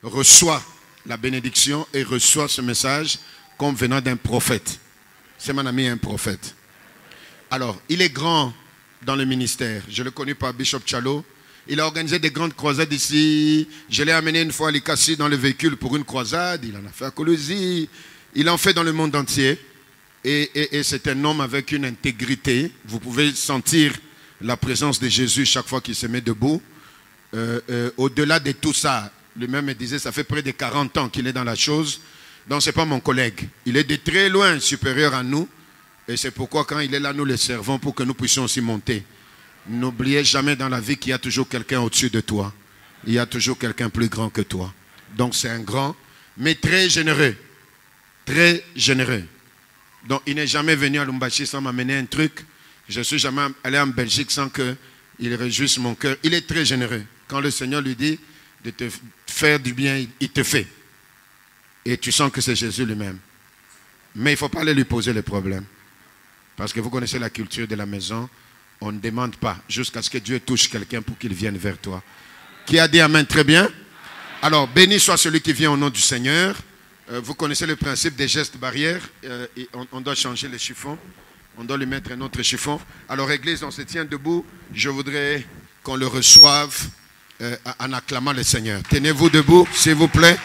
reçoit la bénédiction et reçoit ce message comme venant d'un prophète. C'est mon ami un prophète. Alors, il est grand dans le ministère. Je le connais par Bishop Chalo. Il a organisé des grandes croisades ici. Je l'ai amené une fois à Likassi dans le véhicule pour une croisade. Il en a fait à Colosie. Il en fait dans le monde entier. Et c'est un homme avec une intégrité. Vous pouvez sentir la présence de Jésus chaque fois qu'il se met debout. Au-delà de tout ça, lui-même me disait, ça fait près de 40 ans qu'il est dans la chose. Donc ce n'est pas mon collègue. Il est de très loin supérieur à nous. Et c'est pourquoi quand il est là, nous le servons pour que nous puissions aussi monter. N'oubliez jamais dans la vie qu'il y a toujours quelqu'un au-dessus de toi. Il y a toujours quelqu'un plus grand que toi. Donc c'est un grand, mais très généreux. Très généreux. Donc il n'est jamais venu à Lumbashi sans m'amener un truc. Je ne suis jamais allé en Belgique sans qu'il réjouisse mon cœur. Il est très généreux. Quand le Seigneur lui dit de te faire du bien, il te fait. Et tu sens que c'est Jésus lui-même. Mais il ne faut pas aller lui poser les problèmes. Parce que vous connaissez la culture de la maison. On ne demande pas jusqu'à ce que Dieu touche quelqu'un pour qu'il vienne vers toi. Qui a dit Amen? Très bien. Alors, béni soit celui qui vient au nom du Seigneur. Vous connaissez le principe des gestes barrières. On doit changer les chiffons. On doit lui mettre un autre chiffon. Alors, Église, on se tient debout. Je voudrais qu'on le reçoive en acclamant le Seigneur. Tenez-vous debout, s'il vous plaît.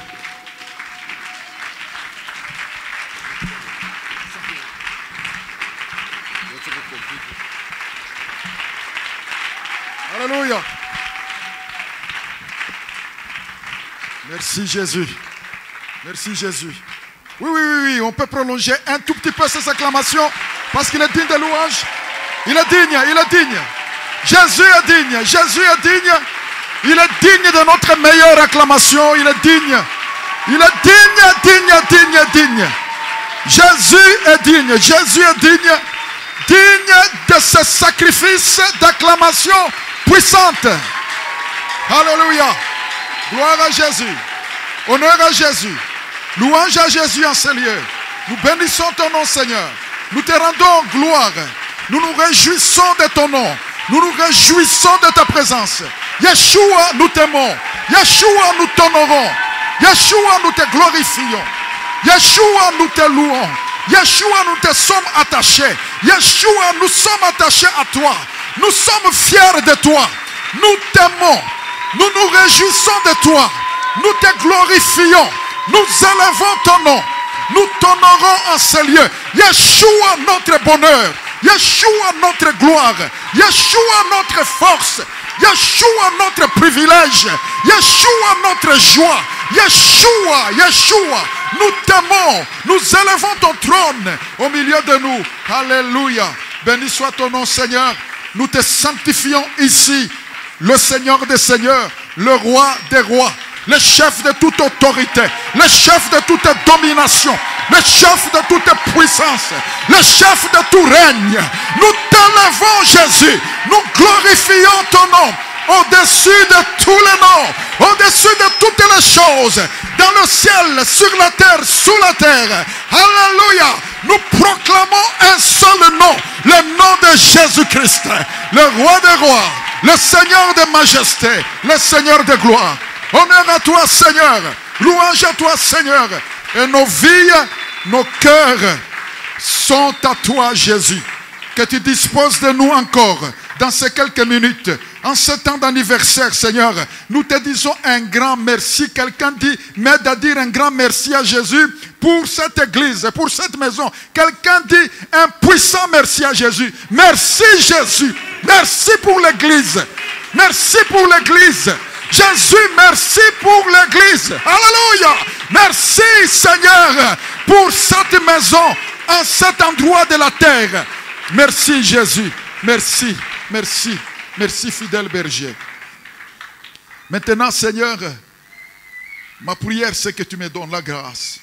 Alléluia. Merci Jésus. Merci Jésus. Oui, on peut prolonger un tout petit peu ces acclamations parce qu'il est digne de louange. Il est digne. Jésus est digne. Jésus est digne. Il est digne de notre meilleure acclamation. Il est digne. Il est digne. Jésus est digne. Jésus est digne. Digne de ce sacrifice d'acclamation puissante. Alléluia. Gloire à Jésus. Honneur à Jésus. Louange à Jésus en ce lieu. Nous bénissons ton nom, Seigneur. Nous te rendons gloire. Nous nous réjouissons de ton nom. Nous nous réjouissons de ta présence. Yeshua, nous t'aimons. Yeshua, nous t'honorons. Yeshua, nous te glorifions. Yeshua, nous te louons. Yeshua, nous te sommes attachés. Yeshua, nous sommes attachés à toi. Nous sommes fiers de toi. Nous t'aimons. Nous nous réjouissons de toi. Nous te glorifions. Nous élevons ton nom. Nous t'honorons en ce lieu. Yeshua, notre bonheur. Yeshua, notre gloire. Yeshua, notre force. Yeshua, notre privilège. Yeshua, notre joie. Yeshua, nous t'aimons. Nous élevons ton trône au milieu de nous. Alléluia. Béni soit ton nom, Seigneur. Nous te sanctifions ici. Le Seigneur des seigneurs, le roi des rois, le chef de toute autorité, le chef de toute domination, le chef de toute puissance, le chef de tout règne. Nous t'élevons, Jésus. Nous glorifions ton nom au-dessus de tous les noms, au-dessus de toutes les choses, dans le ciel, sur la terre, sous la terre. Alléluia. Nous proclamons un seul nom, le nom de Jésus-Christ, le roi des rois, le Seigneur de majesté, le Seigneur de gloire. Honneur à toi, Seigneur. Louange à toi, Seigneur. Et nos vies, nos cœurs sont à toi, Jésus. Que tu disposes de nous encore dans ces quelques minutes. En ce temps d'anniversaire, Seigneur, nous te disons un grand merci. Quelqu'un dit, m'aide à dire un grand merci à Jésus pour cette église, pour cette maison. Quelqu'un dit un puissant merci à Jésus. Merci Jésus. Merci pour l'église. Merci pour l'église. Jésus, merci pour l'église. Alléluia. Merci Seigneur pour cette maison, en cet endroit de la terre. Merci Jésus. Merci, merci, merci fidèle berger. Maintenant Seigneur, ma prière c'est que tu me donnes la grâce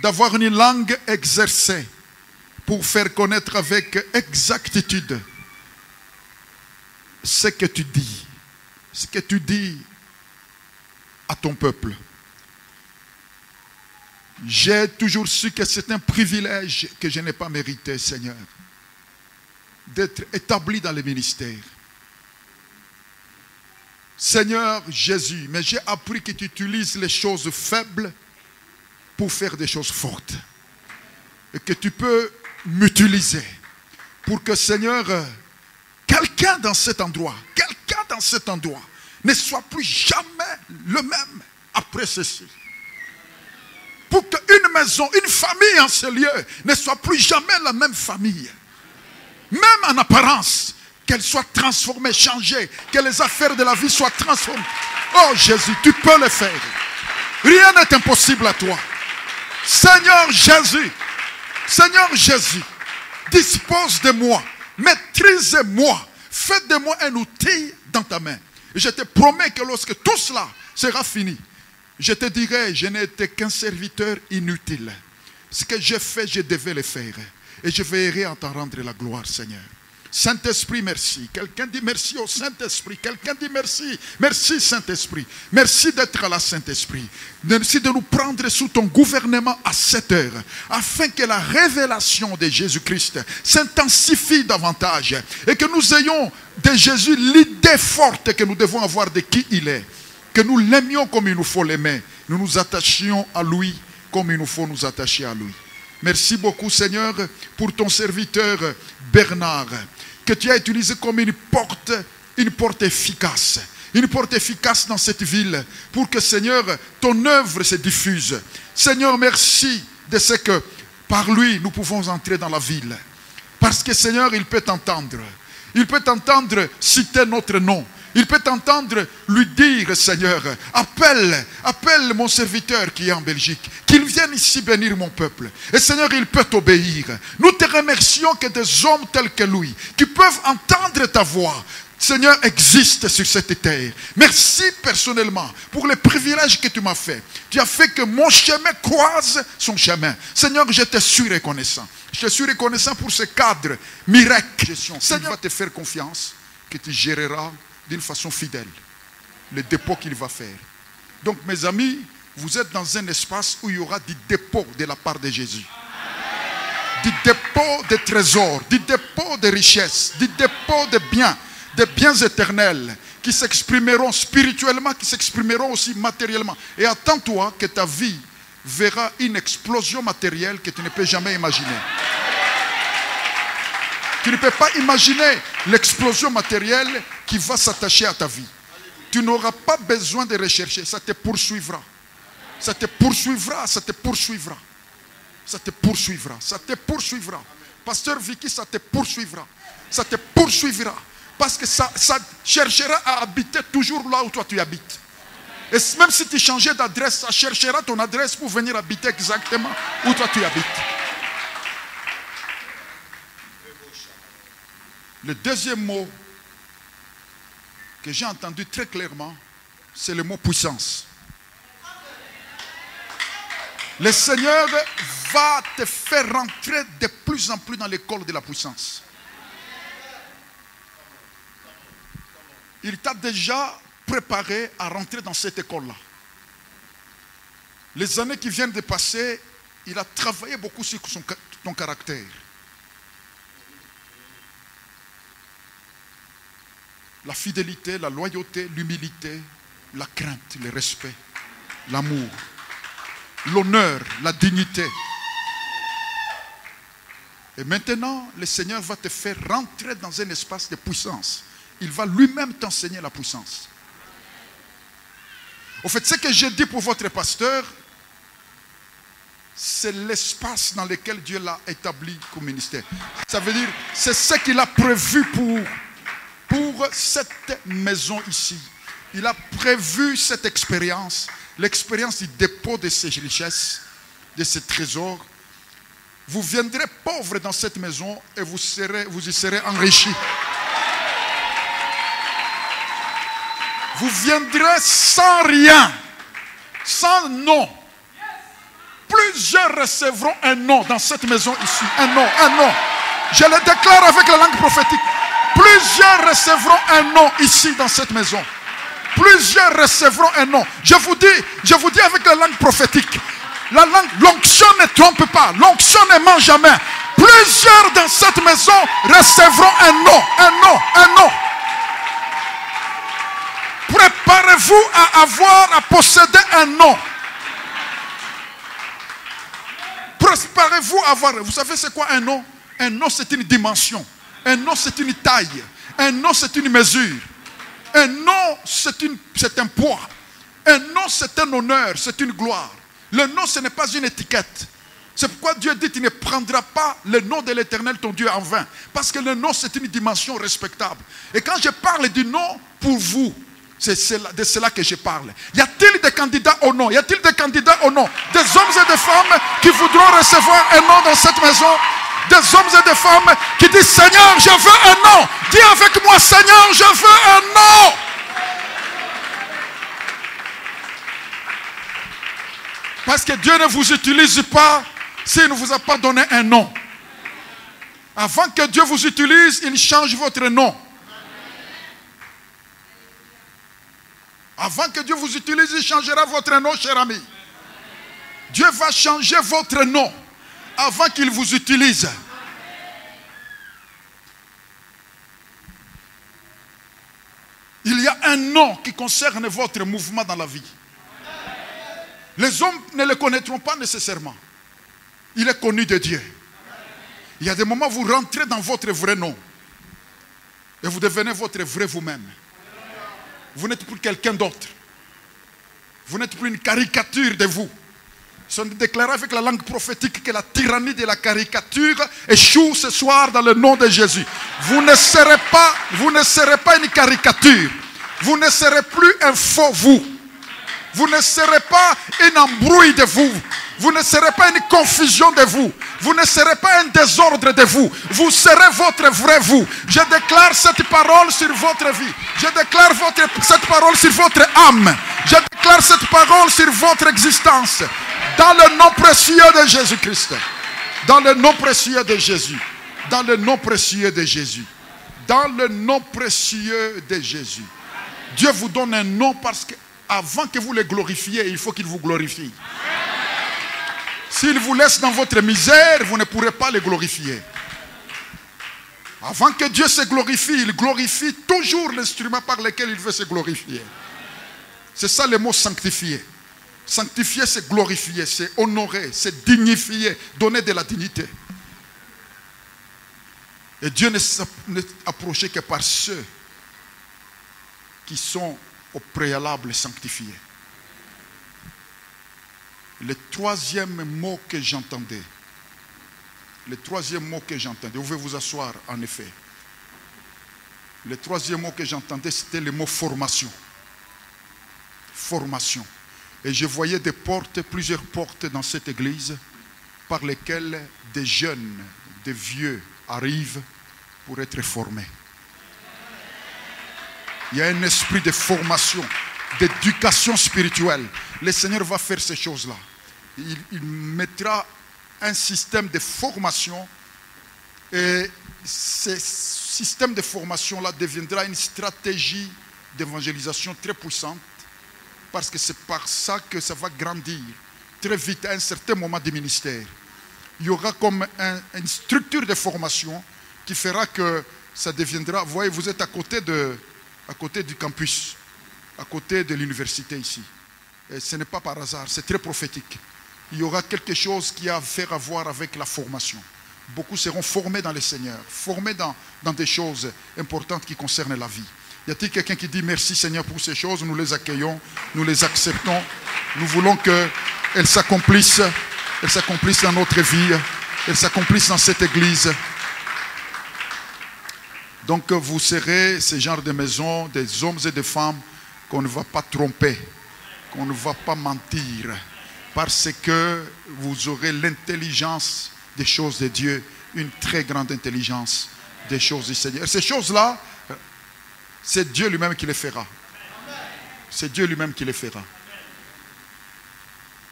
d'avoir une langue exercée pour faire connaître avec exactitude ce que tu dis à ton peuple. J'ai toujours su que c'est un privilège que je n'ai pas mérité, Seigneur, d'être établi dans le ministère. Seigneur Jésus, mais j'ai appris que tu utilises les choses faibles pour faire des choses fortes. Et que tu peux m'utiliser pour que, Seigneur, quelqu'un dans cet endroit ne soit plus jamais le même après ceci. Pour qu'une maison, une famille en ce lieu ne soit plus jamais la même famille. Même en apparence, qu'elle soit transformée, changée, que les affaires de la vie soient transformées. Oh Jésus, tu peux le faire. Rien n'est impossible à toi. Seigneur Jésus, dispose de moi, maîtrise-moi, fais de moi un outil dans ta main. Et je te promets que lorsque tout cela sera fini, je te dirai, je n'ai été qu'un serviteur inutile. Ce que j'ai fait, je devais le faire. Et je veillerai à t'en rendre la gloire, Seigneur. Saint-Esprit, merci. Quelqu'un dit merci au Saint-Esprit. Quelqu'un dit merci. Merci, Saint-Esprit. Merci d'être là, Saint-Esprit. Merci de nous prendre sous ton gouvernement à cette heure, afin que la révélation de Jésus-Christ s'intensifie davantage et que nous ayons de Jésus l'idée forte que nous devons avoir de qui il est. Que nous l'aimions comme il nous faut l'aimer. Nous nous attachions à lui comme il nous faut nous attacher à lui. Merci beaucoup, Seigneur, pour ton serviteur Bernard, que tu as utilisé comme une porte efficace. Une porte efficace dans cette ville, pour que, Seigneur, ton œuvre se diffuse. Seigneur, merci de ce que, par lui, nous pouvons entrer dans la ville. Parce que, Seigneur, il peut t'entendre. Il peut t'entendre citer notre nom. Il peut t'entendre lui dire, Seigneur, appelle mon serviteur qui est en Belgique, qu'il vienne ici bénir mon peuple. Et Seigneur, il peut t'obéir. Nous te remercions que des hommes tels que lui, qui peuvent entendre ta voix, Seigneur, existent sur cette terre. Merci personnellement pour les privilèges que tu m'as fait. Tu as fait que mon chemin croise son chemin. Seigneur, je te suis reconnaissant. Je te suis reconnaissant pour ce cadre miracle. Seigneur, va te faire confiance, que tu géreras d'une façon fidèle le dépôt qu'il va faire. Donc mes amis, vous êtes dans un espace où il y aura du dépôt de la part de Jésus. Du dépôt de trésors, du dépôt de richesses, du dépôt de biens éternels qui s'exprimeront spirituellement, qui s'exprimeront aussi matériellement. Et attends-toi que ta vie verra une explosion matérielle que tu ne peux jamais imaginer. Tu ne peux pas imaginer l'explosion matérielle qui va s'attacher à ta vie. Tu n'auras pas besoin de rechercher. Ça te poursuivra. Ça te poursuivra. Ça te poursuivra. Ça te poursuivra. Ça te poursuivra. Pasteur Vicky, ça te poursuivra. Ça te poursuivra. Parce que ça cherchera à habiter toujours là où toi tu habites. Et même si tu changeais d'adresse, ça cherchera ton adresse pour venir habiter exactement où toi tu habites. Le deuxième mot que j'ai entendu très clairement, c'est le mot puissance. Le Seigneur va te faire rentrer de plus en plus dans l'école de la puissance. Il t'a déjà préparé à rentrer dans cette école-là. Les années qui viennent de passer, il a travaillé beaucoup sur ton caractère. La fidélité, la loyauté, l'humilité, la crainte, le respect, l'amour, l'honneur, la dignité. Et maintenant, le Seigneur va te faire rentrer dans un espace de puissance. Il va lui-même t'enseigner la puissance. Au fait, ce que j'ai dit pour votre pasteur, c'est l'espace dans lequel Dieu l'a établi comme ministère. Ça veut dire, c'est ce qu'il a prévu pour cette maison ici. Il a prévu cette expérience, l'expérience du dépôt de ces richesses, de ces trésors. Vous viendrez pauvres dans cette maison et vous y serez enrichis. Vous viendrez sans rien, sans nom. Plusieurs recevront un nom dans cette maison ici. Un nom, un nom. Je le déclare avec la langue prophétique. Plusieurs recevront un nom ici dans cette maison. Plusieurs recevront un nom. Je vous dis avec la langue prophétique. L'onction ne trompe pas. L'onction ne ment jamais. Plusieurs dans cette maison recevront un nom. Un nom. Un nom. Préparez-vous à posséder un nom. Préparez-vous à avoir. Vous savez c'est quoi un nom? Un nom c'est une dimension. Un nom c'est une taille. Un nom c'est une mesure. Un nom c'est un poids. Un nom c'est un honneur, c'est une gloire. Le nom ce n'est pas une étiquette. C'est pourquoi Dieu dit qu'il ne prendra pas le nom de l'Éternel ton Dieu en vain. Parce que le nom c'est une dimension respectable. Et quand je parle du nom pour vous, c'est de cela que je parle. Y a-t-il des candidats au nom? Y a-t-il des candidats au nom? Des hommes et des femmes qui voudront recevoir un nom dans cette maison? Des hommes et des femmes qui disent Seigneur, je veux un nom. Dis avec moi, Seigneur, je veux un nom. Parce que Dieu ne vous utilise pas s'il ne vous a pas donné un nom. Avant que Dieu vous utilise, il change votre nom. Avant que Dieu vous utilise, il changera votre nom, cher ami. Dieu va changer votre nom avant qu'il vous utilise. Il y a un nom qui concerne votre mouvement dans la vie. Les hommes ne le connaîtront pas nécessairement. Il est connu de Dieu. Il y a des moments où vous rentrez dans votre vrai nom. Et vous devenez votre vrai vous-même. Vous n'êtes plus quelqu'un d'autre. Vous n'êtes plus une caricature de vous. Sont déclarés avec la langue prophétique que la tyrannie de la caricature échoue ce soir dans le nom de Jésus. Vous ne serez pas une caricature. Vous ne serez plus un faux vous. Vous ne serez pas une embrouille de vous. Vous ne serez pas une confusion de vous. Vous ne serez pas un désordre de vous. Vous serez votre vrai vous. Je déclare cette parole sur votre vie. Je déclare cette parole sur votre âme. Je déclare cette parole sur votre existence. Dans le nom précieux de Jésus-Christ. Dans le nom précieux de Jésus. Dans le nom précieux de Jésus. Dans le nom précieux de Jésus. Dieu vous donne un nom parce que avant que vous le glorifiez, il faut qu'il vous glorifie. S'il vous laisse dans votre misère, vous ne pourrez pas le glorifier. Avant que Dieu se glorifie, il glorifie toujours l'instrument par lequel il veut se glorifier. C'est ça le mot sanctifier. Sanctifier, c'est glorifier, c'est honorer, c'est dignifier, donner de la dignité. Et Dieu n'est approché que par ceux qui sont au préalable sanctifiés. Le troisième mot que j'entendais, vous pouvez vous asseoir en effet. Le troisième mot que j'entendais, c'était le mot formation. Formation. Et je voyais plusieurs portes dans cette église par lesquelles des jeunes, des vieux arrivent pour être formés. Il y a un esprit de formation, d'éducation spirituelle. Le Seigneur va faire ces choses-là. Il mettra un système de formation et ce système de formation-là deviendra une stratégie d'évangélisation très puissante parce que c'est par ça que ça va grandir très vite à un certain moment du ministère. Il y aura comme une structure de formation qui fera que ça deviendra... Vous voyez, vous êtes à côté du campus, à côté de l'université ici. Et ce n'est pas par hasard, c'est très prophétique. Il y aura quelque chose qui a à faire voir avec la formation. Beaucoup seront formés dans le Seigneur, formés dans des choses importantes qui concernent la vie. Y a-t-il quelqu'un qui dit merci Seigneur pour ces choses? Nous les accueillons, nous les acceptons. Nous voulons qu'elles s'accomplissent dans notre vie, elles s'accomplissent dans cette église. Donc vous serez ce genre de maison, des hommes et des femmes qu'on ne va pas tromper, qu'on ne va pas mentir, parce que vous aurez l'intelligence des choses de Dieu, une très grande intelligence des choses du Seigneur. Ces choses-là, c'est Dieu lui-même qui les fera. C'est Dieu lui-même qui les fera.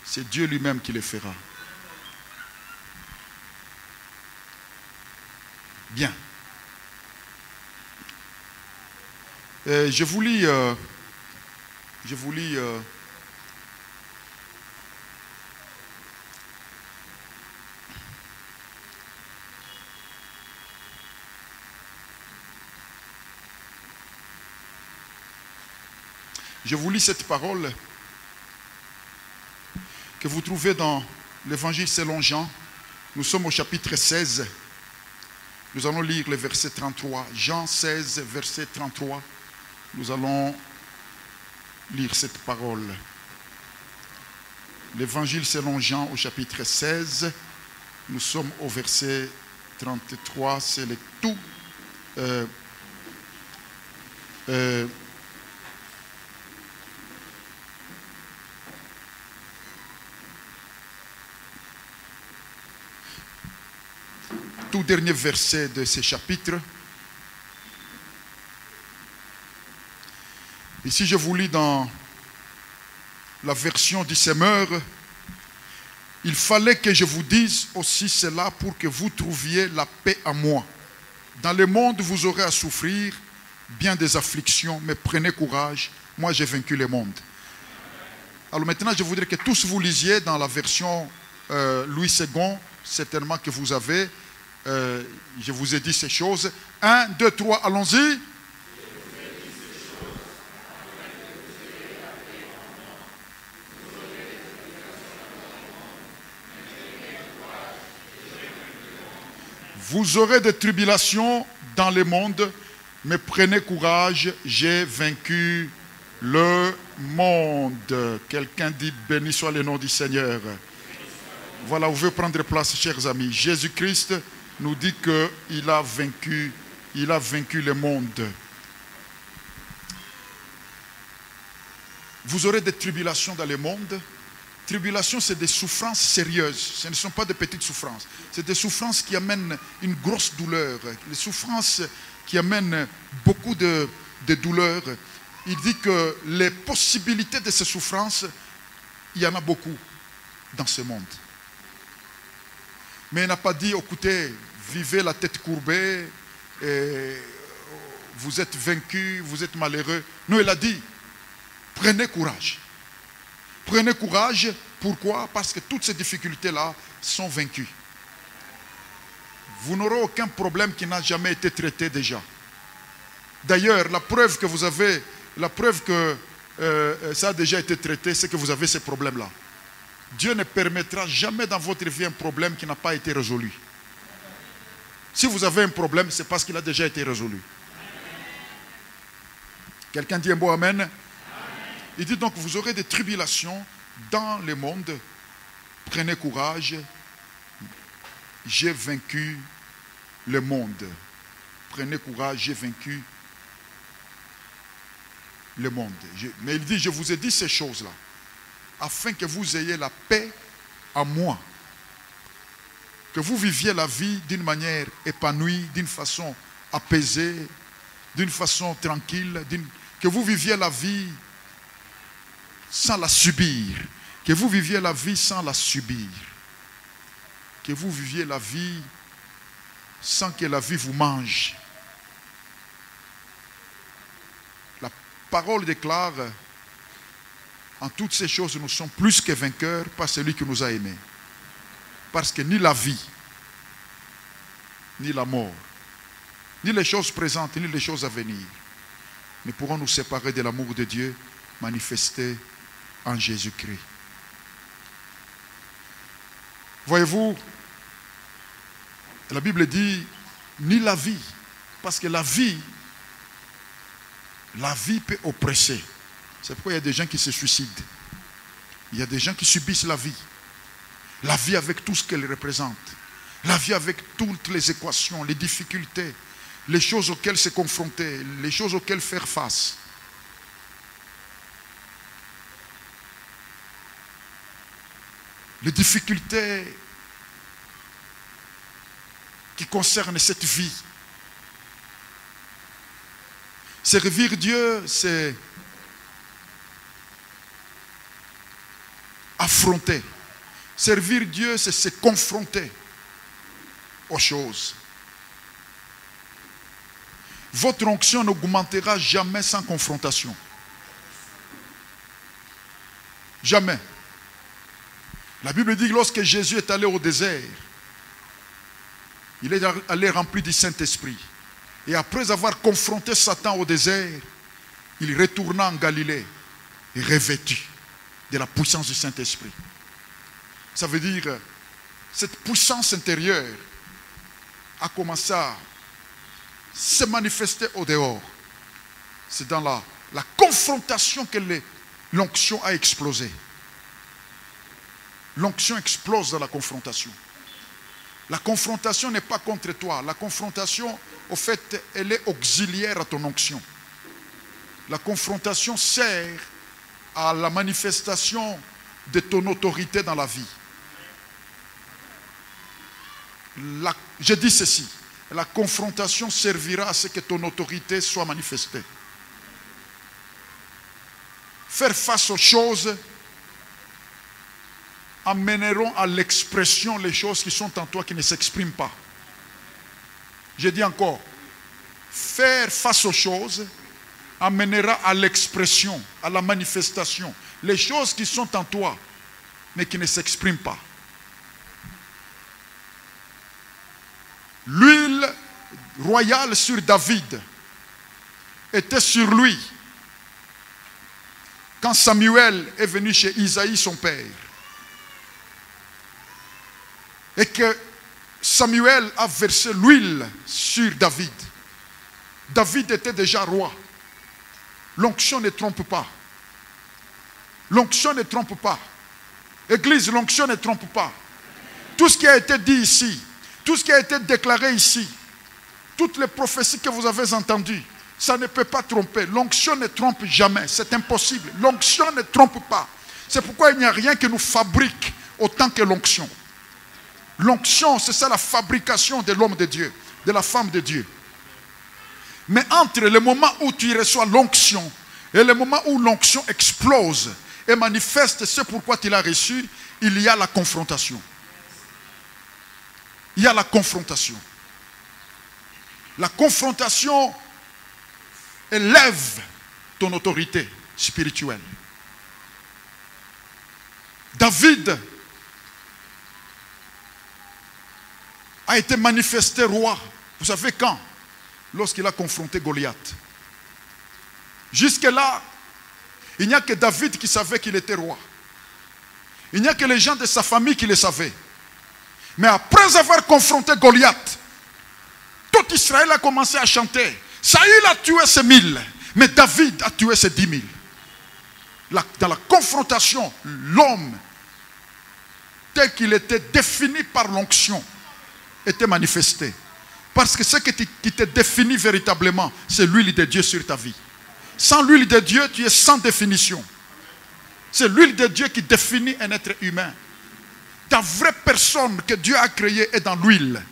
C'est Dieu lui-même qui les fera. Bien. Je vous lis Je vous lis cette parole que vous trouvez dans l'évangile selon Jean. Nous sommes au chapitre 16. Nous allons lire le verset 33. Jean 16, verset 33. Nous allons lire cette parole. L'évangile selon Jean au chapitre 16. Nous sommes au verset 33. C'est le tout. Tout dernier verset de ce chapitre. Ici, je vous lis dans la version du Semeur. Il fallait que je vous dise aussi cela pour que vous trouviez la paix en moi. Dans le monde, vous aurez à souffrir bien des afflictions, mais prenez courage. Moi, j'ai vaincu le monde. Alors maintenant, je voudrais que tous vous lisiez dans la version Louis II, certainement que vous avez. Je vous ai dit ces choses. 1, 2, 3, allons-y. Vous aurez des tribulations dans le monde, mais prenez courage, j'ai vaincu le monde. Quelqu'un dit béni soit le nom du Seigneur. Voilà, vous pouvez prendre place, chers amis. Jésus-Christ nous dit qu'il a vaincu le monde. Vous aurez des tribulations dans le monde. Tribulations, c'est des souffrances sérieuses. Ce ne sont pas des petites souffrances. C'est des souffrances qui amènent une grosse douleur. Les souffrances qui amènent beaucoup de douleur. Il dit que les possibilités de ces souffrances, il y en a beaucoup dans ce monde. Mais il n'a pas dit, écoutez, vivez la tête courbée, et vous êtes vaincu, vous êtes malheureux. Non, il a dit, prenez courage. Prenez courage, pourquoi? Parce que toutes ces difficultés-là sont vaincues. Vous n'aurez aucun problème qui n'a jamais été traité déjà. D'ailleurs, la preuve que vous avez, la preuve que ça a déjà été traité, c'est que vous avez ces problèmes-là. Dieu ne permettra jamais dans votre vie un problème qui n'a pas été résolu. Si vous avez un problème, c'est parce qu'il a déjà été résolu. Quelqu'un dit un beau amen? Il dit donc, vous aurez des tribulations dans le monde. Prenez courage. J'ai vaincu le monde. Prenez courage, j'ai vaincu le monde. Mais il dit, je vous ai dit ces choses-là, afin que vous ayez la paix en moi. Que vous viviez la vie d'une manière épanouie, d'une façon apaisée, d'une façon tranquille, que vous viviez la vie sans la subir. Que vous viviez la vie sans la subir. Que vous viviez la vie sans que la vie vous mange. La parole déclare, en toutes ces choses, nous sommes plus que vainqueurs par celui qui nous a aimés. Parce que ni la vie, ni la mort, ni les choses présentes, ni les choses à venir ne pourront nous séparer de l'amour de Dieu manifesté en Jésus-Christ. Voyez-vous, la Bible dit ni la vie, parce que la vie peut oppresser. C'est pourquoi il y a des gens qui se suicident. Il y a des gens qui subissent la vie. La vie avec tout ce qu'elle représente. La vie avec toutes les équations, les difficultés, les choses auxquelles se confronter, les choses auxquelles faire face. Les difficultés qui concernent cette vie. Servir Dieu, c'est affronter. Servir Dieu, c'est se confronter aux choses. Votre onction n'augmentera jamais sans confrontation. Jamais. La Bible dit que lorsque Jésus est allé au désert, il est allé rempli du Saint-Esprit. Et après avoir confronté Satan au désert, il retourna en Galilée. revêtu de la puissance du Saint-Esprit. Ça veut dire, cette puissance intérieure a commencé à se manifester au dehors. C'est dans la confrontation que l'onction a explosé. L'onction explose dans la confrontation. La confrontation n'est pas contre toi. La confrontation, au fait, elle est auxiliaire à ton onction. La confrontation sert à la manifestation de ton autorité dans la vie. Je dis ceci, la confrontation servira à ce que ton autorité soit manifestée. Faire face aux choses amèneront à l'expression les choses qui sont en toi qui ne s'expriment pas. Je dis encore, faire face aux choses amènera à l'expression, à la manifestation, les choses qui sont en toi, mais qui ne s'expriment pas. L'huile royale sur David était sur lui quand Samuel est venu chez Isaïe, son père. Et que Samuel a versé l'huile sur David. David était déjà roi. L'onction ne trompe pas. L'onction ne trompe pas. Église, l'onction ne trompe pas. Tout ce qui a été dit ici, tout ce qui a été déclaré ici, toutes les prophéties que vous avez entendues, ça ne peut pas tromper. L'onction ne trompe jamais. C'est impossible. L'onction ne trompe pas. C'est pourquoi il n'y a rien qui nous fabrique autant que l'onction. L'onction, c'est ça la fabrication de l'homme de Dieu, de la femme de Dieu. Mais entre le moment où tu reçois l'onction et le moment où l'onction explose et manifeste ce pourquoi tu l'as reçu, il y a la confrontation. Il y a la confrontation. La confrontation élève ton autorité spirituelle. David a été manifesté roi. Vous savez quand? Lorsqu'il a confronté Goliath. Jusque-là, il n'y a que David qui savait qu'il était roi. Il n'y a que les gens de sa famille qui le savaient. Mais après avoir confronté Goliath, tout Israël a commencé à chanter. Saül a tué ses 1000, mais David a tué ses 10 000. Dans la confrontation, l'homme, tel qu'il était défini par l'onction, était manifesté. Parce que ce qui te définit véritablement, c'est l'huile de Dieu sur ta vie. Sans l'huile de Dieu, tu es sans définition. C'est l'huile de Dieu qui définit un être humain. Ta vraie personne que Dieu a créée est dans l'huile.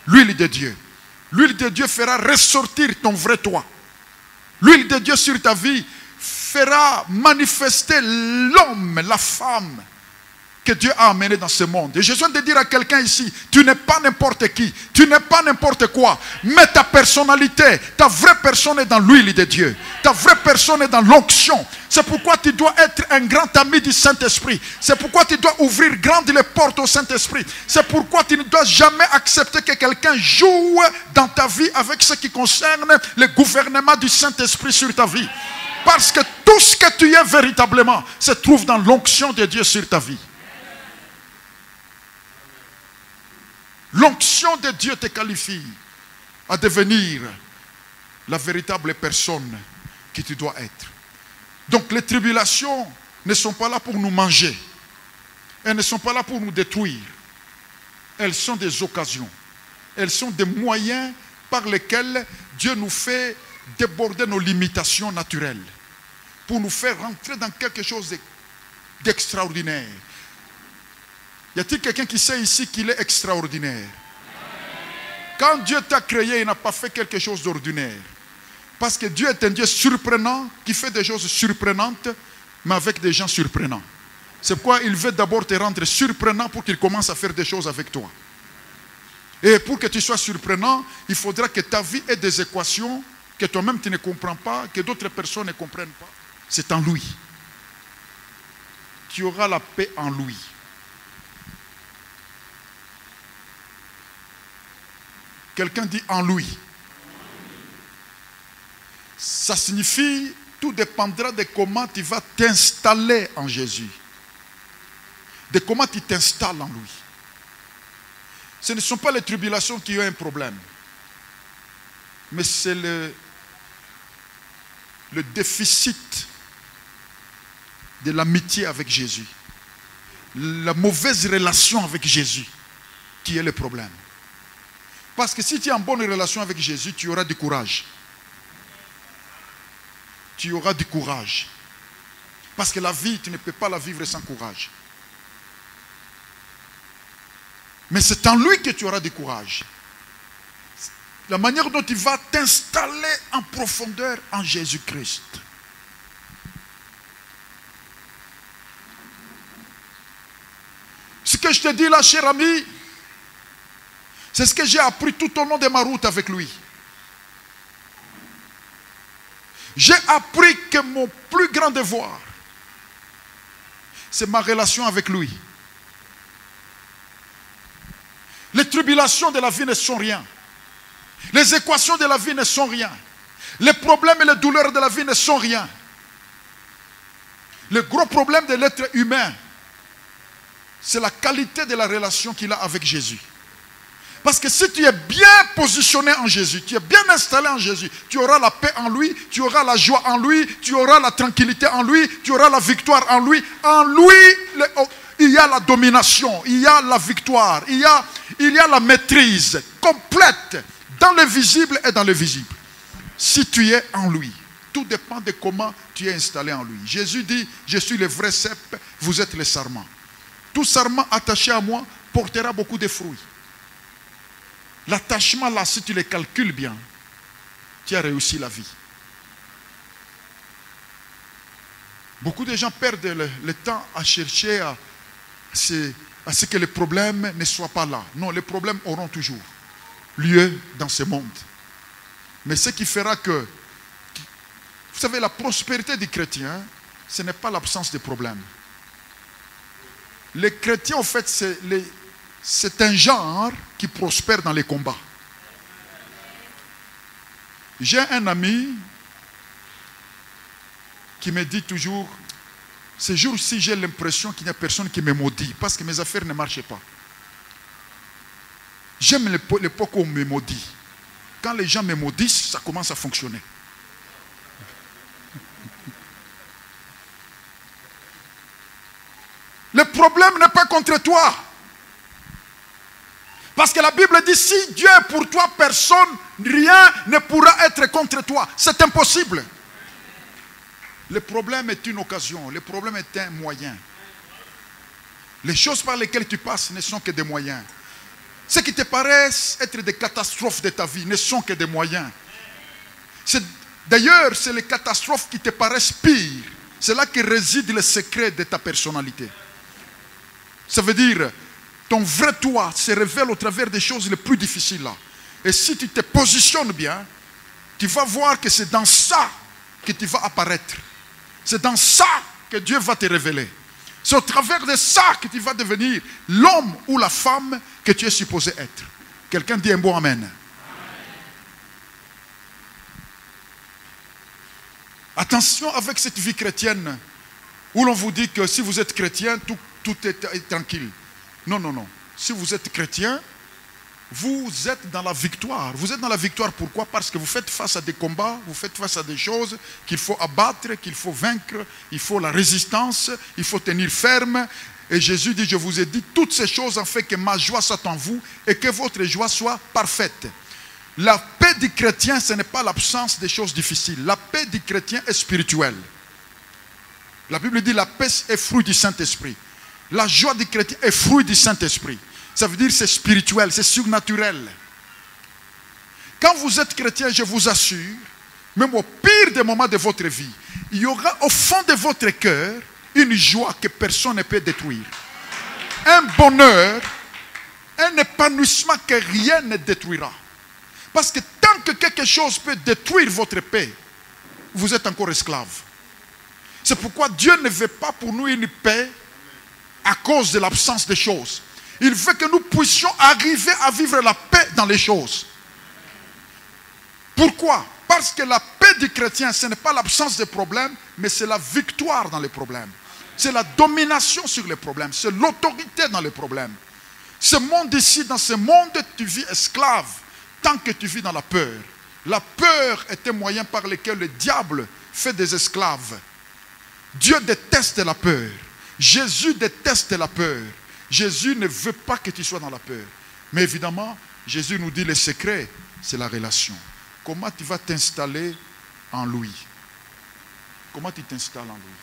L'huile de Dieu. L'huile de Dieu fera ressortir ton vrai toi. L'huile de Dieu sur ta vie fera manifester l'homme, la femme que Dieu a amené dans ce monde. Et je viens de dire à quelqu'un ici, tu n'es pas n'importe qui, tu n'es pas n'importe quoi, mais ta personnalité, ta vraie personne est dans l'huile de Dieu. Ta vraie personne est dans l'onction. C'est pourquoi tu dois être un grand ami du Saint-Esprit. C'est pourquoi tu dois ouvrir grandes les portes au Saint-Esprit. C'est pourquoi tu ne dois jamais accepter que quelqu'un joue dans ta vie avec ce qui concerne le gouvernement du Saint-Esprit sur ta vie. Parce que tout ce que tu es véritablement se trouve dans l'onction de Dieu sur ta vie. L'onction de Dieu te qualifie à devenir la véritable personne que tu dois être. Donc les tribulations ne sont pas là pour nous manger. Elles ne sont pas là pour nous détruire. Elles sont des occasions. Elles sont des moyens par lesquels Dieu nous fait déborder nos limitations naturelles. Pour nous faire rentrer dans quelque chose d'extraordinaire. Y a-t-il quelqu'un qui sait ici qu'il est extraordinaire? Quand Dieu t'a créé, il n'a pas fait quelque chose d'ordinaire. Parce que Dieu est un Dieu surprenant, qui fait des choses surprenantes, mais avec des gens surprenants. C'est pourquoi il veut d'abord te rendre surprenant pour qu'il commence à faire des choses avec toi. Et pour que tu sois surprenant, il faudra que ta vie ait des équations que toi-même tu ne comprends pas, que d'autres personnes ne comprennent pas. C'est en lui. Tu auras la paix en lui. Quelqu'un dit en lui. Ça signifie tout dépendra de comment tu vas t'installer en Jésus. De comment tu t'installes en lui. Ce ne sont pas les tribulations qui ont un problème. Mais c'est le déficit de l'amitié avec Jésus. La mauvaise relation avec Jésus qui est le problème. Parce que si tu es en bonne relation avec Jésus, tu auras du courage. Tu auras du courage. Parce que la vie, tu ne peux pas la vivre sans courage. Mais c'est en lui que tu auras du courage. La manière dont tu vas t'installer en profondeur en Jésus-Christ. Ce que je te dis là, cher ami, c'est ce que j'ai appris tout au long de ma route avec lui. J'ai appris que mon plus grand devoir, c'est ma relation avec lui. Les tribulations de la vie ne sont rien. Les équations de la vie ne sont rien. Les problèmes et les douleurs de la vie ne sont rien. Le gros problème de l'être humain, c'est la qualité de la relation qu'il a avec Jésus. Parce que si tu es bien positionné en Jésus, tu es bien installé en Jésus, tu auras la paix en lui, tu auras la joie en lui, tu auras la tranquillité en lui, tu auras la victoire en lui. En lui, il y a la domination, il y a la victoire, il y a la maîtrise complète dans le visible et dans le visible. Si tu es en lui, tout dépend de comment tu es installé en lui. Jésus dit, je suis le vrai cep, vous êtes les sarments. Tout sarment attaché à moi portera beaucoup de fruits. L'attachement là, si tu le calcules bien, tu as réussi la vie. Beaucoup de gens perdent le temps à chercher à ce que les problèmes ne soient pas là. Non, les problèmes auront toujours lieu dans ce monde. Mais ce qui fera que, vous savez, la prospérité du chrétien, ce n'est pas l'absence de problèmes. Les chrétiens, en fait, c'est un genre qui prospère dans les combats. J'ai un ami qui me dit toujours, ces jours-ci, j'ai l'impression qu'il n'y a personne qui me maudit parce que mes affaires ne marchent pas. J'aime l'époque où on me maudit. Quand les gens me maudissent, ça commence à fonctionner. Le problème n'est pas contre toi. Parce que la Bible dit, si Dieu est pour toi, personne, rien ne pourra être contre toi. C'est impossible. Le problème est une occasion. Le problème est un moyen. Les choses par lesquelles tu passes ne sont que des moyens. Ce qui te paraissent être des catastrophes de ta vie ne sont que des moyens. D'ailleurs, c'est les catastrophes qui te paraissent pires. C'est là que réside le secret de ta personnalité. Ça veut dire, ton vrai toi se révèle au travers des choses les plus difficiles là. Et si tu te positionnes bien, tu vas voir que c'est dans ça que tu vas apparaître. C'est dans ça que Dieu va te révéler. C'est au travers de ça que tu vas devenir l'homme ou la femme que tu es supposé être. Quelqu'un dit un bon amen. Attention avec cette vie chrétienne où l'on vous dit que si vous êtes chrétien, tout est tranquille. Non, non, non. Si vous êtes chrétien, vous êtes dans la victoire. Vous êtes dans la victoire pourquoi? Parce que vous faites face à des combats, vous faites face à des choses qu'il faut abattre, qu'il faut vaincre, il faut la résistance, il faut tenir ferme. Et Jésus dit, je vous ai dit toutes ces choses en fait que ma joie soit en vous et que votre joie soit parfaite. La paix du chrétien, ce n'est pas l'absence des choses difficiles. La paix du chrétien est spirituelle. La Bible dit la paix est fruit du Saint-Esprit. La joie du chrétien est fruit du Saint-Esprit. Ça veut dire c'est spirituel, c'est surnaturel. Quand vous êtes chrétien, je vous assure, même au pire des moments de votre vie, il y aura au fond de votre cœur une joie que personne ne peut détruire. Un bonheur, un épanouissement que rien ne détruira. Parce que tant que quelque chose peut détruire votre paix, vous êtes encore esclave. C'est pourquoi Dieu ne veut pas pour nous une paix à cause de l'absence des choses. Il veut que nous puissions arriver à vivre la paix dans les choses. Pourquoi? Parce que la paix du chrétien, ce n'est pas l'absence de problèmes, mais c'est la victoire dans les problèmes. C'est la domination sur les problèmes. C'est l'autorité dans les problèmes. Ce monde ici, dans ce monde, tu vis esclave tant que tu vis dans la peur. La peur est un moyen par lequel le diable fait des esclaves. Dieu déteste la peur. Jésus déteste la peur. Jésus ne veut pas que tu sois dans la peur. Mais évidemment, Jésus nous dit le secret, c'est la relation. Comment tu vas t'installer en lui? Comment tu t'installes en lui?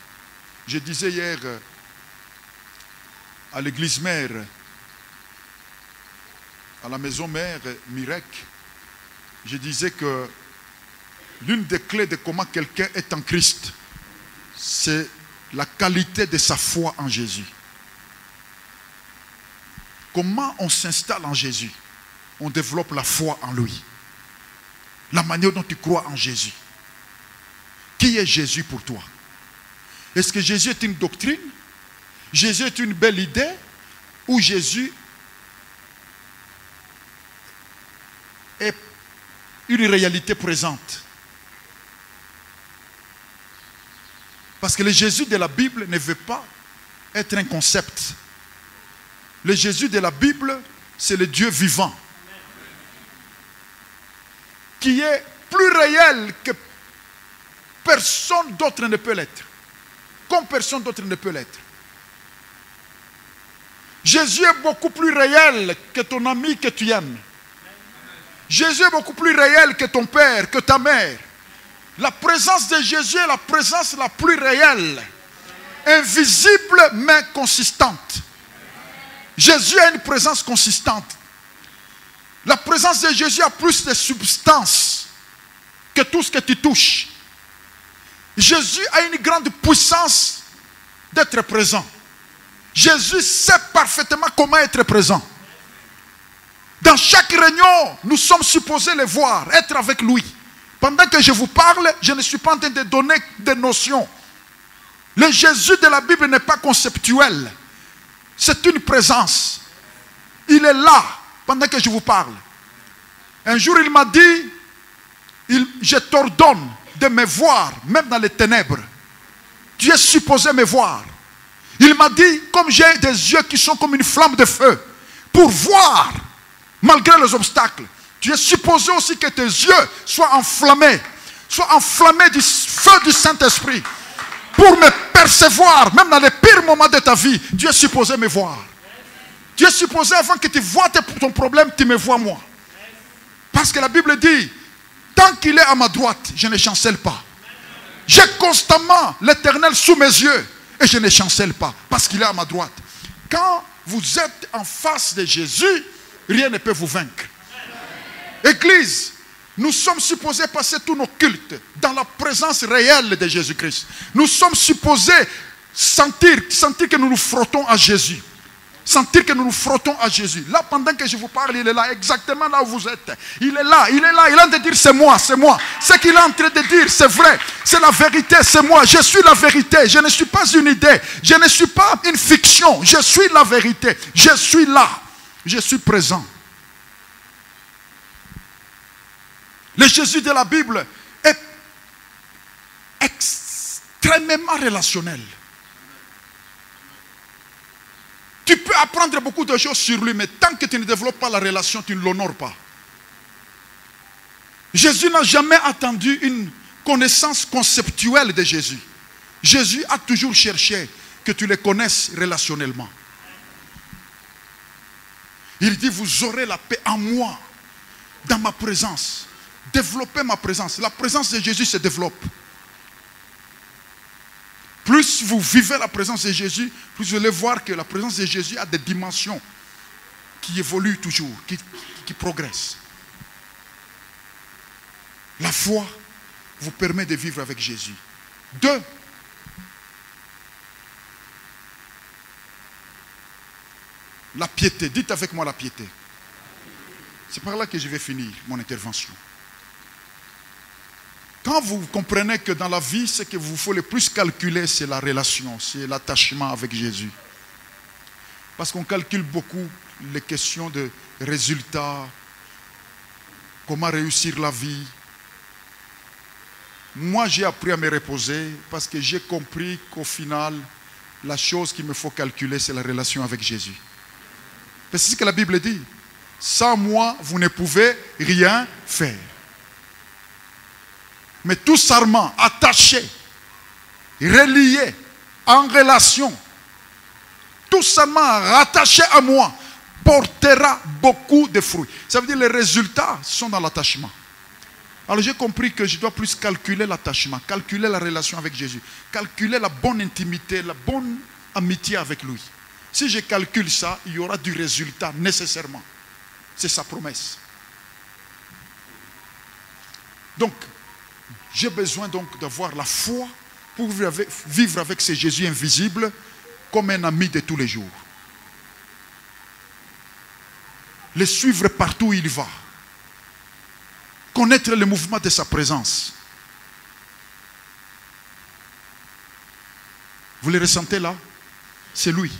Je disais hier à l'église mère, à la maison mère Mirek, je disais que l'une des clés de comment quelqu'un est en Christ, c'est la qualité de sa foi en Jésus. Comment on s'installe en Jésus? On développe la foi en lui. La manière dont tu crois en Jésus. Qui est Jésus pour toi? Est-ce que Jésus est une doctrine? Jésus est une belle idée? Ou Jésus est une réalité présente? Parce que le Jésus de la Bible ne veut pas être un concept. Le Jésus de la Bible, c'est le Dieu vivant. Qui est plus réel que personne d'autre ne peut l'être. Comme personne d'autre ne peut l'être. Jésus est beaucoup plus réel que ton ami que tu aimes. Jésus est beaucoup plus réel que ton père, que ta mère. La présence de Jésus est la présence la plus réelle. Invisible mais consistante. Jésus a une présence consistante. La présence de Jésus a plus de substance que tout ce que tu touches. Jésus a une grande puissance d'être présent. Jésus sait parfaitement comment être présent. Dans chaque réunion, nous sommes supposés le voir, être avec lui. Pendant que je vous parle, je ne suis pas en train de donner des notions. Le Jésus de la Bible n'est pas conceptuel. C'est une présence. Il est là pendant que je vous parle. Un jour, il m'a dit, je t'ordonne de me voir, même dans les ténèbres. Tu es supposé me voir. Il m'a dit, comme j'ai des yeux qui sont comme une flamme de feu, pour voir, malgré les obstacles. Tu es supposé aussi que tes yeux soient enflammés du feu du Saint-Esprit, pour me percevoir, même dans les pires moments de ta vie. Tu es supposé me voir. Tu es supposé, avant que tu vois ton problème, tu me vois moi. Parce que la Bible dit, tant qu'il est à ma droite, je ne chancelle pas. J'ai constamment l'Éternel sous mes yeux et je ne chancelle pas parce qu'il est à ma droite. Quand vous êtes en face de Jésus, rien ne peut vous vaincre. Église, nous sommes supposés passer tous nos cultes dans la présence réelle de Jésus-Christ. Nous sommes supposés sentir que nous nous frottons à Jésus. Sentir que nous nous frottons à Jésus. Là, pendant que je vous parle, il est là, exactement là où vous êtes. Il est là, il est là. Il est en train de dire, c'est moi, c'est moi. Ce qu'il est en train de dire, c'est vrai. C'est la vérité, c'est moi. Je suis la vérité. Je ne suis pas une idée. Je ne suis pas une fiction. Je suis la vérité. Je suis là. Je suis présent. Le Jésus de la Bible est extrêmement relationnel. Tu peux apprendre beaucoup de choses sur lui, mais tant que tu ne développes pas la relation, tu ne l'honores pas. Jésus n'a jamais attendu une connaissance conceptuelle de Jésus. Jésus a toujours cherché que tu le connaisses relationnellement. Il dit, vous aurez la paix en moi, dans ma présence. Développez ma présence. La présence de Jésus se développe. Plus vous vivez la présence de Jésus, plus vous allez voir que la présence de Jésus a des dimensions qui évoluent toujours, qui progressent. La foi vous permet de vivre avec Jésus. 2. La piété. Dites avec moi la piété. C'est par là que je vais finir mon intervention. Quand vous comprenez que dans la vie, ce que vous faut le plus calculer, c'est la relation, c'est l'attachement avec Jésus. Parce qu'on calcule beaucoup les questions de résultats, comment réussir la vie. Moi, j'ai appris à me reposer parce que j'ai compris qu'au final, la chose qu'il me faut calculer, c'est la relation avec Jésus. C'est ce que la Bible dit. Sans moi, vous ne pouvez rien faire. Mais tout serment attaché, relié, en relation, tout serment rattaché à moi, portera beaucoup de fruits. Ça veut dire que les résultats sont dans l'attachement. Alors j'ai compris que je dois plus calculer l'attachement, calculer la relation avec Jésus, calculer la bonne intimité, la bonne amitié avec lui. Si je calcule ça, il y aura du résultat nécessairement. C'est sa promesse. Donc, j'ai besoin donc d'avoir la foi pour vivre avec ce Jésus invisible comme un ami de tous les jours. Le suivre partout où il va. Connaître le mouvement de sa présence. Vous le ressentez là? C'est lui.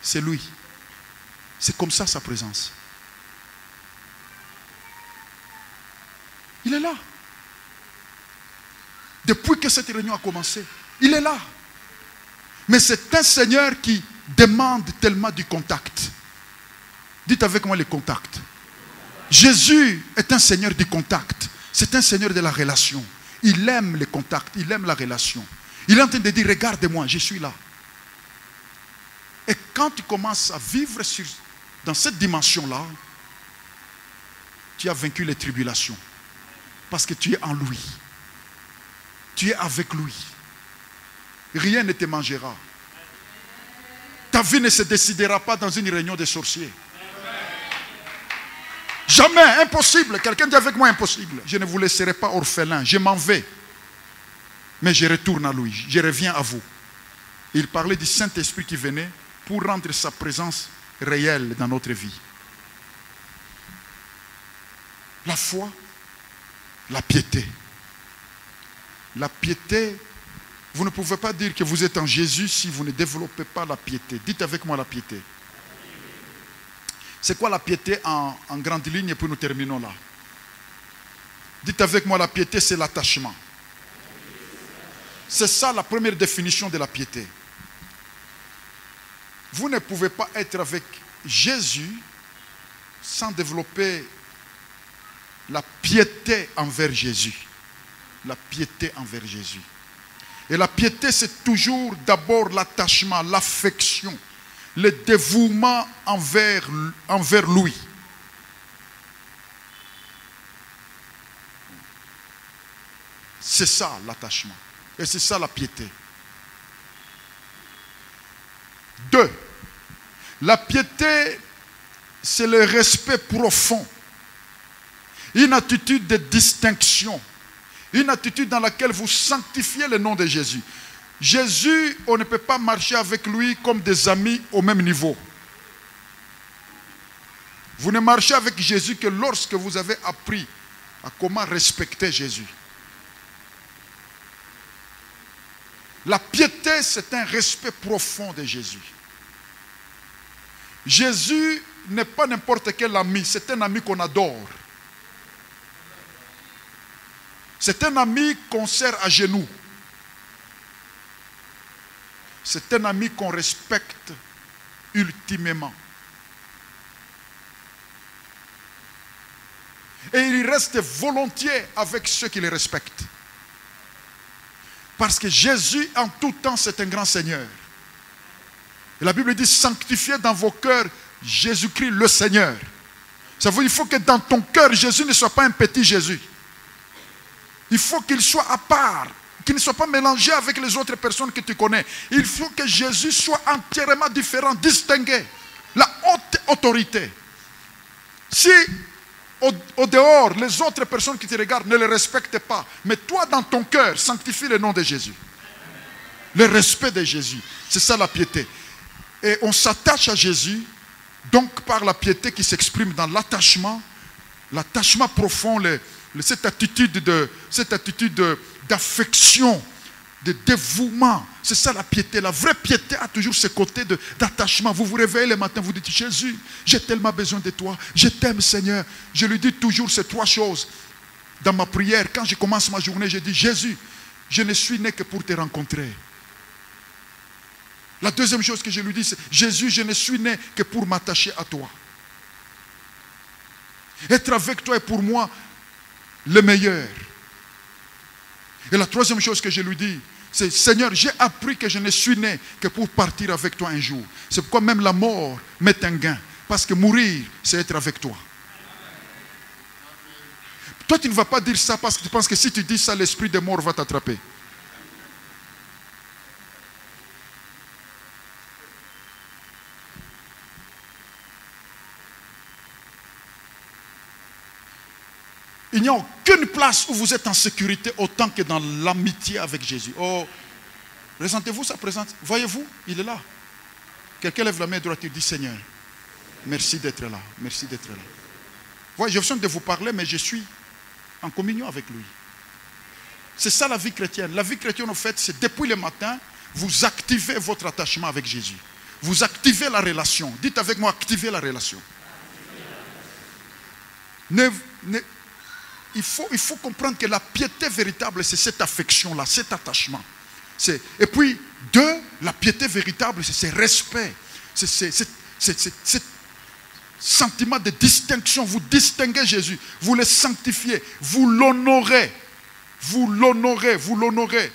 C'est lui. C'est comme ça sa présence. Il est là. Depuis que cette réunion a commencé, il est là. Mais c'est un Seigneur qui demande tellement du contact. Dites avec moi le contact. Jésus est un Seigneur du contact. C'est un Seigneur de la relation. Il aime le contact, il aime la relation. Il est en train de dire, regarde-moi, je suis là. Et quand tu commences à vivre dans cette dimension-là, tu as vaincu les tribulations. Parce que tu es en lui. Tu es avec lui. Rien ne te mangera. Ta vie ne se décidera pas dans une réunion de sorciers. Jamais, impossible. Quelqu'un dit avec moi impossible. Je ne vous laisserai pas orphelin. Je m'en vais. Mais je retourne à lui. Je reviens à vous. Il parlait du Saint-Esprit qui venait pour rendre sa présence réelle dans notre vie. La foi, la piété. La piété, vous ne pouvez pas dire que vous êtes en Jésus si vous ne développez pas la piété. Dites avec moi la piété. C'est quoi la piété en grande ligne et puis nous terminons là. Dites avec moi la piété, c'est l'attachement. C'est ça la première définition de la piété. Vous ne pouvez pas être avec Jésus sans développer la piété envers Jésus. La piété envers Jésus. Et la piété, c'est toujours d'abord l'attachement, l'affection, le dévouement envers lui. C'est ça l'attachement. Et c'est ça la piété. 2. La piété, c'est le respect profond. Une attitude de distinction. Une attitude dans laquelle vous sanctifiez le nom de Jésus. Jésus, on ne peut pas marcher avec lui comme des amis au même niveau. Vous ne marchez avec Jésus que lorsque vous avez appris à comment respecter Jésus. La piété, c'est un respect profond de Jésus. Jésus n'est pas n'importe quel ami, c'est un ami qu'on adore. C'est un ami qu'on sert à genoux. C'est un ami qu'on respecte ultimement. Et il reste volontiers avec ceux qui le respectent. Parce que Jésus, en tout temps, c'est un grand Seigneur. Et la Bible dit, sanctifiez dans vos cœurs Jésus-Christ le Seigneur. Ça veut dire qu'il faut que dans ton cœur, Jésus ne soit pas un petit Jésus. Il faut qu'il soit à part, qu'il ne soit pas mélangé avec les autres personnes que tu connais. Il faut que Jésus soit entièrement différent, distingué. La haute autorité. Si au dehors, les autres personnes qui te regardent ne le respectent pas, mais toi dans ton cœur, sanctifie le nom de Jésus. Le respect de Jésus. C'est ça la piété. Et on s'attache à Jésus, donc par la piété qui s'exprime dans l'attachement profond, cette attitude d'affection, de dévouement. C'est ça la piété. La vraie piété a toujours ce côté d'attachement. Vous vous réveillez le matin, vous dites, Jésus, j'ai tellement besoin de toi. Je t'aime, Seigneur. Je lui dis toujours ces trois choses. dans ma prière, quand je commence ma journée, je dis, Jésus, je ne suis né que pour te rencontrer. La deuxième chose que je lui dis, c'est, Jésus, je ne suis né que pour m'attacher à toi. Être avec toi est pour moi le meilleur. Et la troisième chose que je lui dis, c'est, Seigneur, j'ai appris que je ne suis né que pour partir avec toi un jour. C'est pourquoi même la mort m'est un gain. Parce que mourir, c'est être avec toi. Toi, tu ne vas pas dire ça parce que tu penses que si tu dis ça, l'esprit de mort va t'attraper. Il n'y a aucune place où vous êtes en sécurité autant que dans l'amitié avec Jésus. Oh, ressentez-vous sa présence? Voyez-vous, il est là. Quelqu'un lève la main droite et dit, Seigneur, merci d'être là. Merci d'être là. Voyez, j'ai besoin de vous parler, mais je suis en communion avec lui. C'est ça la vie chrétienne. La vie chrétienne, en fait, c'est depuis le matin, vous activez votre attachement avec Jésus. Vous activez la relation. Dites avec moi, activez la relation. Il faut comprendre que la piété véritable, c'est cette affection-là, cet attachement. Et puis, deux, la piété véritable, c'est ce respect. C'est sentiment de distinction. Vous distinguez Jésus, vous le sanctifiez, vous l'honorez. Vous l'honorez, vous l'honorez.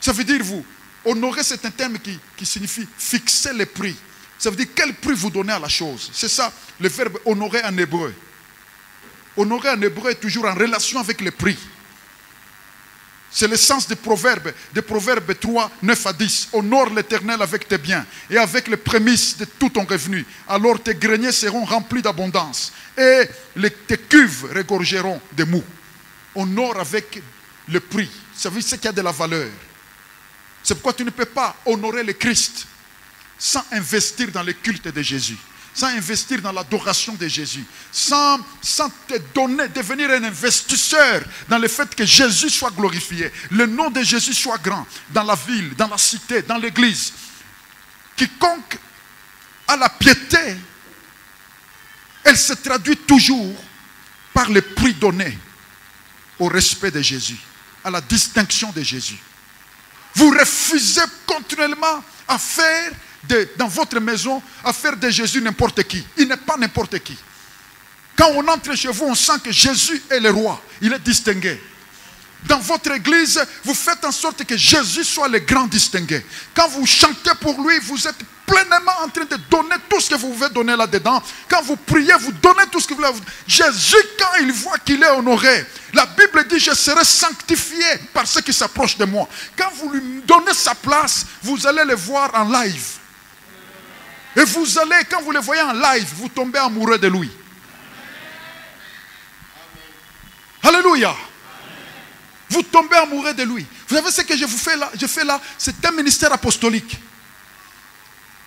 Ça veut dire, vous, honorer, c'est un terme qui signifie fixer le prix. Ça veut dire quel prix vous donnez à la chose. C'est ça, le verbe honorer en hébreu. Honorer en hébreu est toujours en relation avec le prix. C'est le sens des Proverbes 3, 9 à 10. Honore l'Éternel avec tes biens et avec les prémices de tout ton revenu. Alors tes greniers seront remplis d'abondance et tes cuves regorgeront de mou. Honore avec le prix. Ça veut dire ce qui a de la valeur. C'est pourquoi tu ne peux pas honorer le Christ sans investir dans le culte de Jésus, sans investir dans l'adoration de Jésus, sans te donner, devenir un investisseur dans le fait que Jésus soit glorifié, le nom de Jésus soit grand dans la ville, dans la cité, dans l'église. Quiconque a la piété, elle se traduit toujours par le prix donné au respect de Jésus, à la distinction de Jésus. Vous refusez continuellement à faire dans votre maison, à faire de Jésus n'importe qui. Il n'est pas n'importe qui. Quand on entre chez vous, on sent que Jésus est le roi. Il est distingué. Dans votre église, vous faites en sorte que Jésus soit le grand distingué. Quand vous chantez pour lui, vous êtes pleinement en train de donner tout ce que vous pouvez donner là-dedans. Quand vous priez, vous donnez tout ce que vous voulez. Jésus, quand il voit qu'il est honoré, la Bible dit, je serai sanctifié par ceux qui s'approchent de moi. Quand vous lui donnez sa place, vous allez le voir en live. Et vous allez, quand vous le voyez en live, vous tombez amoureux de lui. Alléluia. Vous tombez amoureux de lui. Vous savez ce que je fais là, c'est un ministère apostolique.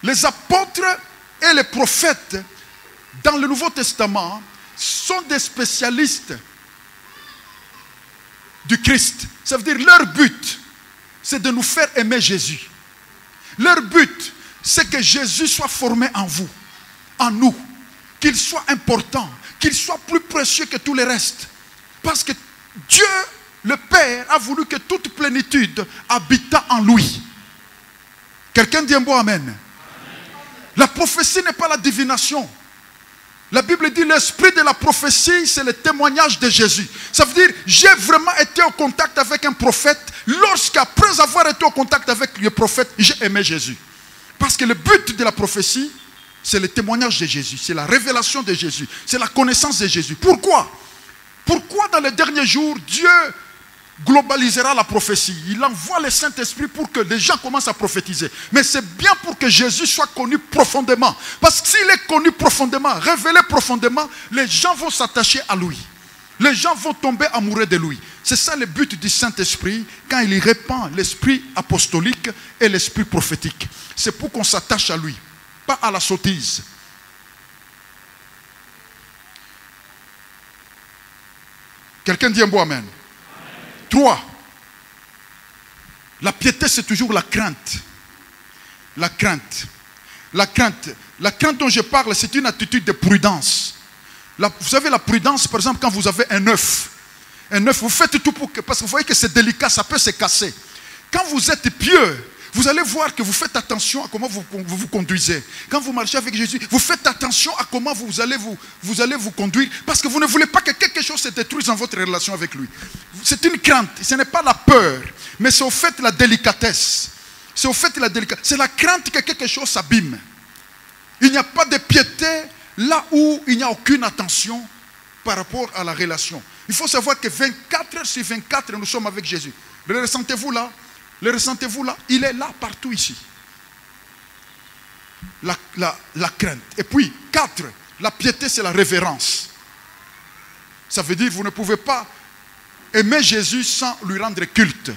Les apôtres et les prophètes dans le Nouveau Testament sont des spécialistes du Christ. Ça veut dire leur but, c'est de nous faire aimer Jésus. Leur but, c'est que Jésus soit formé en vous, en nous, qu'il soit important, qu'il soit plus précieux que tout le reste. Parce que Dieu, le Père, a voulu que toute plénitude habita en lui. Quelqu'un dit un bon amen. Amen. La prophétie n'est pas la divination. La Bible dit l'esprit de la prophétie, c'est le témoignage de Jésus. Ça veut dire, j'ai vraiment été au contact avec un prophète, lorsqu'après avoir été au contact avec le prophète, j'ai aimé Jésus. Parce que le but de la prophétie, c'est le témoignage de Jésus, c'est la révélation de Jésus, c'est la connaissance de Jésus. Pourquoi? Pourquoi dans les derniers jours, Dieu globalisera la prophétie? Il envoie le Saint-Esprit pour que les gens commencent à prophétiser. Mais c'est bien pour que Jésus soit connu profondément. Parce que s'il est connu profondément, révélé profondément, les gens vont s'attacher à lui. Les gens vont tomber amoureux de lui. C'est ça le but du Saint-Esprit quand il y répand l'esprit apostolique et l'esprit prophétique. C'est pour qu'on s'attache à lui, pas à la sottise. Quelqu'un dit un bon amen. 3. La piété, c'est toujours la crainte. La crainte. La crainte. La crainte dont je parle, c'est une attitude de prudence. Vous savez, la prudence, par exemple, quand vous avez un œuf, un œuf, vous faites tout pour que, parce que vous voyez que c'est délicat, ça peut se casser. Quand vous êtes pieux, vous allez voir que vous faites attention à comment vous vous conduisez. Quand vous marchez avec Jésus, vous faites attention à comment vous allez vous conduire, parce que vous ne voulez pas que quelque chose se détruise dans votre relation avec lui. C'est une crainte, ce n'est pas la peur, mais c'est au fait la délicatesse. C'est au fait la délicatesse. C'est la crainte que quelque chose s'abîme. Il n'y a pas de piété là où il n'y a aucune attention par rapport à la relation. Il faut savoir que 24 heures sur 24, nous sommes avec Jésus. Le ressentez-vous là? Le ressentez-vous là? Il est là partout ici. La crainte. Et puis, 4, la piété, c'est la révérence. Ça veut dire que vous ne pouvez pas aimer Jésus sans lui rendre culte.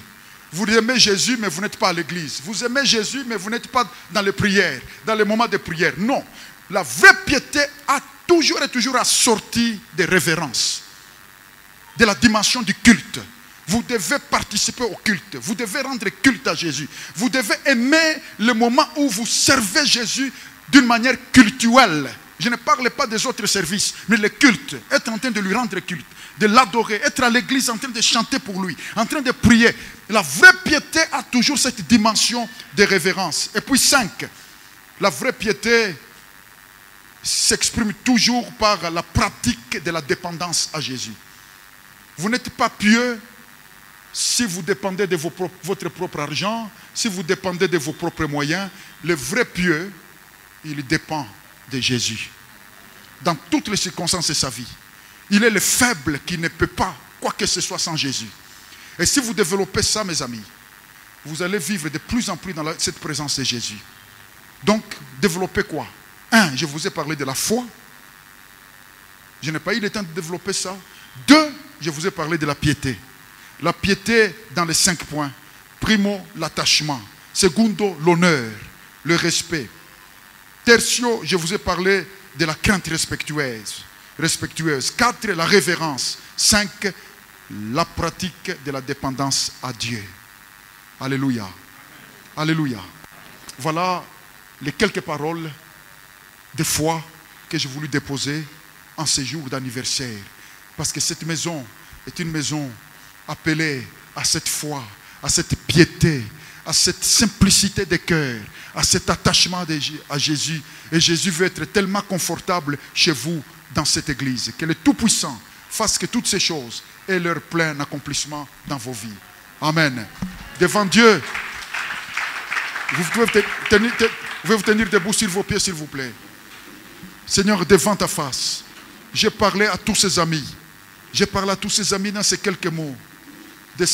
Vous aimez Jésus, mais vous n'êtes pas à l'église. Vous aimez Jésus, mais vous n'êtes pas dans les prières, dans les moments de prière. Non. La vraie piété a toujours et toujours assorti des révérences, de la dimension du culte. Vous devez participer au culte. Vous devez rendre culte à Jésus. Vous devez aimer le moment où vous servez Jésus d'une manière cultuelle. Je ne parle pas des autres services, mais le culte. Être en train de lui rendre culte, de l'adorer, être à l'église en train de chanter pour lui, en train de prier. La vraie piété a toujours cette dimension de révérence. Et puis 5, la vraie piété s'exprime toujours par la pratique de la dépendance à Jésus. Vous n'êtes pas pieux si vous dépendez de votre propre argent, si vous dépendez de vos propres moyens. Le vrai pieux, il dépend de Jésus. Dans toutes les circonstances de sa vie. Il est le faible qui ne peut pas quoi que ce soit sans Jésus. Et si vous développez ça, mes amis, vous allez vivre de plus en plus dans cette présence de Jésus. Donc, développez quoi? 1, je vous ai parlé de la foi. Je n'ai pas eu le temps de développer ça. 2, je vous ai parlé de la piété. La piété dans les 5 points. Primo, l'attachement. Secondo, l'honneur, le respect. Tertio, je vous ai parlé de la crainte respectueuse. 4, la révérence. 5, la pratique de la dépendance à Dieu. Alléluia. Alléluia. Voilà les quelques paroles de foi que j'ai voulu déposer en ce jour d'anniversaire. Parce que cette maison est une maison appelée à cette foi, à cette piété, à cette simplicité de cœur, à cet attachement à Jésus. Et Jésus veut être tellement confortable chez vous dans cette église. Que le Tout-Puissant fasse que toutes ces choses aient leur plein accomplissement dans vos vies. Amen. Devant Dieu, vous pouvez vous tenir debout sur vos pieds, s'il vous plaît. Seigneur, devant ta face, j'ai parlé à tous ces amis. J'ai parlé à tous ces amis dans ces quelques mots. De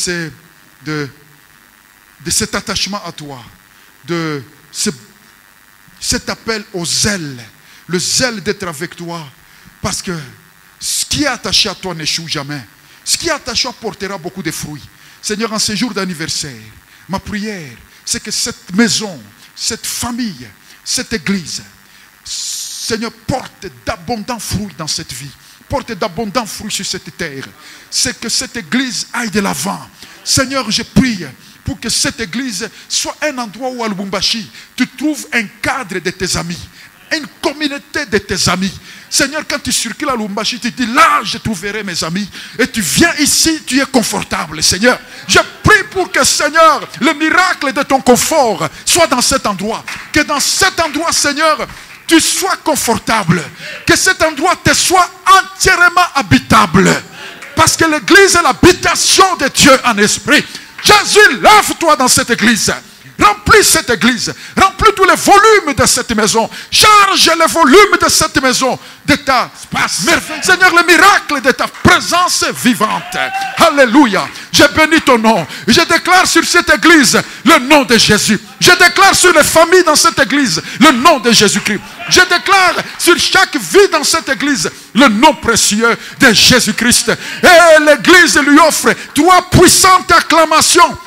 cet attachement à toi. De cet appel au zèle. Le zèle d'être avec toi. Parce que ce qui est attaché à toi n'échoue jamais. Ce qui est attaché à toi portera beaucoup de fruits. Seigneur, en ce jour d'anniversaire, ma prière, c'est que cette maison, cette famille, cette église, Seigneur, porte d'abondants fruits dans cette vie. Porte d'abondants fruits sur cette terre. C'est que cette église aille de l'avant. Seigneur, je prie pour que cette église soit un endroit où à Lubumbashi, tu trouves un cadre de tes amis. Une communauté de tes amis. Seigneur, quand tu circules à Lubumbashi, tu dis là, je trouverai mes amis. Et tu viens ici, tu es confortable, Seigneur. Je prie pour que, Seigneur, le miracle de ton confort soit dans cet endroit. Que dans cet endroit, Seigneur, tu sois confortable. Que cet endroit te soit entièrement habitable. Parce que l'église est l'habitation de Dieu en esprit. Jésus, lève-toi dans cette église. Remplis cette église. Remplis tous les volumes de cette maison. Charge les volumes de cette maison de ta merveille. Seigneur, le miracle de ta présence vivante. Alléluia. Je bénis ton nom. Je déclare sur cette église le nom de Jésus. Je déclare sur les familles dans cette église le nom de Jésus-Christ. Je déclare sur chaque vie dans cette église le nom précieux de Jésus-Christ. Et l'église lui offre 3 puissantes acclamations.